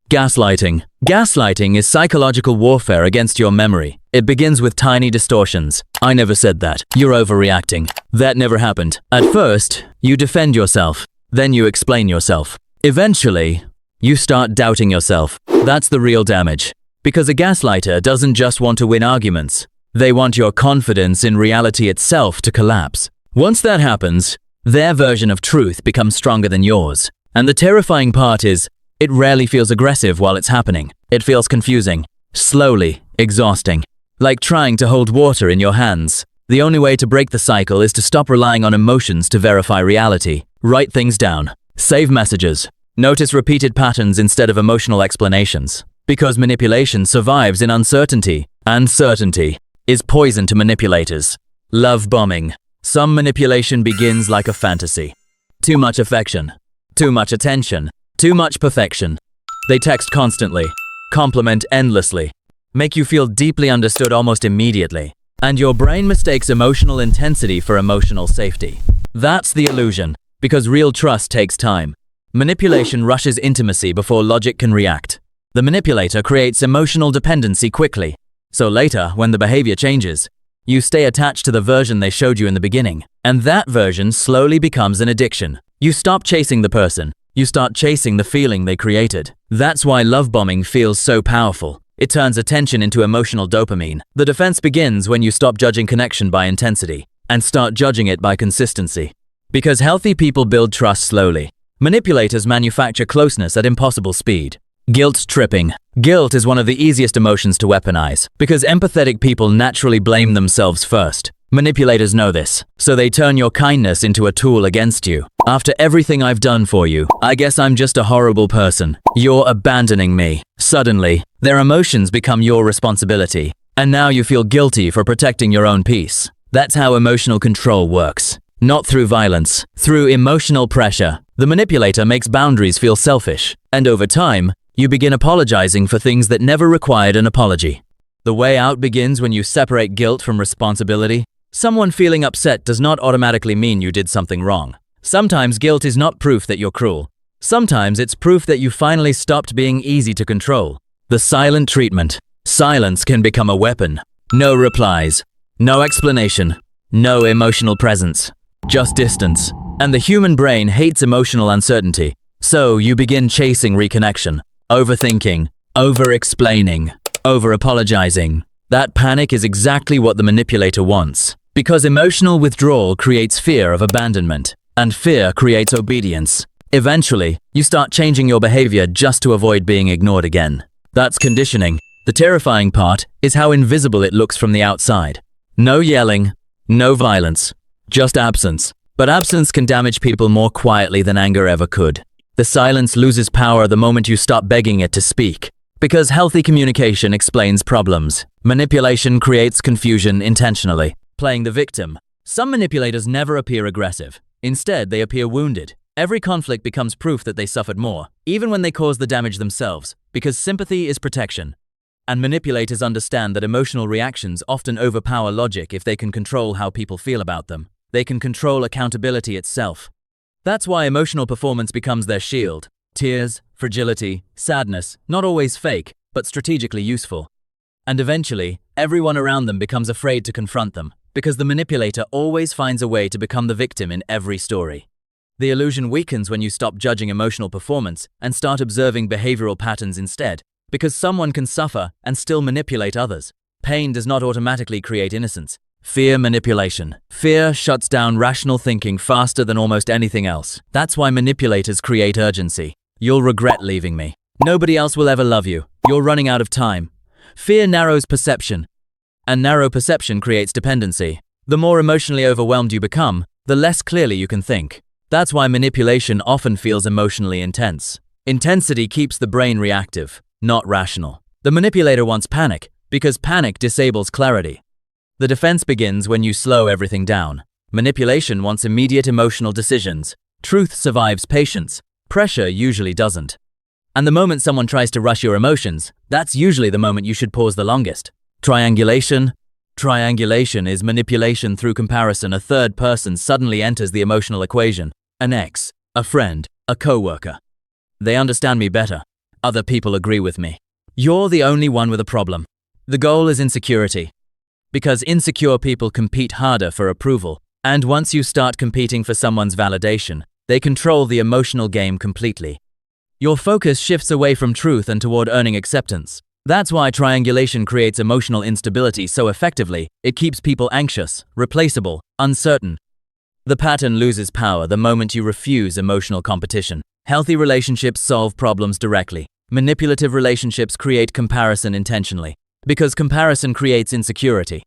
Gaslighting. Gaslighting is psychological warfare against your memory. It begins with tiny distortions. I never said that. You're overreacting. That never happened. At first, you defend yourself. Then you explain yourself. Eventually, you start doubting yourself. That's the real damage. Because a gaslighter doesn't just want to win arguments. They want your confidence in reality itself to collapse. Once that happens, their version of truth becomes stronger than yours. And the terrifying part is, it rarely feels aggressive while it's happening. It feels confusing, slowly, exhausting. Like trying to hold water in your hands. The only way to break the cycle is to stop relying on emotions to verify reality. Write things down. Save messages. Notice repeated patterns instead of emotional explanations. Because manipulation survives in uncertainty. Uncertainty is poison to manipulators. Love bombing. Some manipulation begins like a fantasy. Too much affection. Too much attention. Too much perfection. They text constantly, compliment endlessly, make you feel deeply understood almost immediately, and your brain mistakes emotional intensity for emotional safety. That's the illusion, because real trust takes time. Manipulation rushes intimacy before logic can react. The manipulator creates emotional dependency quickly, so later, when the behavior changes, you stay attached to the version they showed you in the beginning, and that version slowly becomes an addiction. You stop chasing the person. You start chasing the feeling they created. That's why love bombing feels so powerful. It turns attention into emotional dopamine. The defense begins when you stop judging connection by intensity and start judging it by consistency. Because healthy people build trust slowly. Manipulators manufacture closeness at impossible speed. Guilt tripping. Guilt is one of the easiest emotions to weaponize because empathetic people naturally blame themselves first. Manipulators know this, so they turn your kindness into a tool against you. After everything I've done for you, I guess I'm just a horrible person. You're abandoning me. Suddenly, their emotions become your responsibility, and now you feel guilty for protecting your own peace. That's how emotional control works. Not through violence, through emotional pressure. The manipulator makes boundaries feel selfish, and over time, you begin apologizing for things that never required an apology. The way out begins when you separate guilt from responsibility. Someone feeling upset does not automatically mean you did something wrong. Sometimes guilt is not proof that you're cruel. Sometimes it's proof that you finally stopped being easy to control. The silent treatment. Silence can become a weapon. No replies. No explanation. No emotional presence. Just distance. And the human brain hates emotional uncertainty. So you begin chasing reconnection. Overthinking. Over-explaining. Over-apologizing. That panic is exactly what the manipulator wants. Because emotional withdrawal creates fear of abandonment, and fear creates obedience. Eventually, you start changing your behavior just to avoid being ignored again. That's conditioning. The terrifying part is how invisible it looks from the outside. No yelling, no violence, just absence. But absence can damage people more quietly than anger ever could. The silence loses power the moment you stop begging it to speak. Because healthy communication explains problems. Manipulation creates confusion intentionally. Playing the victim. Some manipulators never appear aggressive. Instead, they appear wounded. Every conflict becomes proof that they suffered more, even when they cause the damage themselves, because sympathy is protection. And manipulators understand that emotional reactions often overpower logic if they can control how people feel about them. They can control accountability itself. That's why emotional performance becomes their shield. Tears, fragility, sadness, not always fake, but strategically useful. And eventually, everyone around them becomes afraid to confront them, because the manipulator always finds a way to become the victim in every story. The illusion weakens when you stop judging emotional performance and start observing behavioral patterns instead, because someone can suffer and still manipulate others. Pain does not automatically create innocence. Fear manipulation. Fear shuts down rational thinking faster than almost anything else. That's why manipulators create urgency. You'll regret leaving me. Nobody else will ever love you. You're running out of time. Fear narrows perception. And narrow perception creates dependency. The more emotionally overwhelmed you become, the less clearly you can think. That's why manipulation often feels emotionally intense. Intensity keeps the brain reactive, not rational. The manipulator wants panic, because panic disables clarity. The defense begins when you slow everything down. Manipulation wants immediate emotional decisions. Truth survives patience. Pressure usually doesn't. And the moment someone tries to rush your emotions, that's usually the moment you should pause the longest. Triangulation. Triangulation is manipulation through comparison. A third person suddenly enters the emotional equation. An ex, a friend, a coworker. They understand me better. Other people agree with me. You're the only one with a problem. The goal is insecurity. Because insecure people compete harder for approval, and once you start competing for someone's validation, they control the emotional game completely. Your focus shifts away from truth and toward earning acceptance. That's why triangulation creates emotional instability so effectively. It keeps people anxious, replaceable, uncertain. The pattern loses power the moment you refuse emotional competition. Healthy relationships solve problems directly. Manipulative relationships create comparison intentionally, because comparison creates insecurity,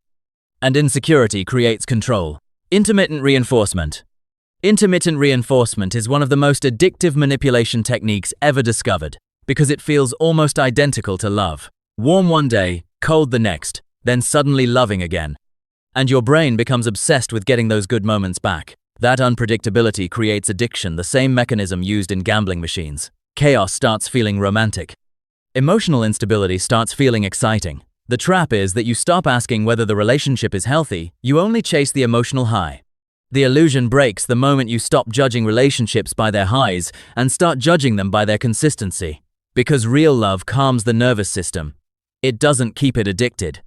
and insecurity creates control. Intermittent reinforcement. Intermittent reinforcement is one of the most addictive manipulation techniques ever discovered, because it feels almost identical to love. Warm one day, cold the next, then suddenly loving again. And your brain becomes obsessed with getting those good moments back. That unpredictability creates addiction, the same mechanism used in gambling machines. Chaos starts feeling romantic. Emotional instability starts feeling exciting. The trap is that you stop asking whether the relationship is healthy, you only chase the emotional high. The illusion breaks the moment you stop judging relationships by their highs and start judging them by their consistency. Because real love calms the nervous system. It doesn't keep it addicted.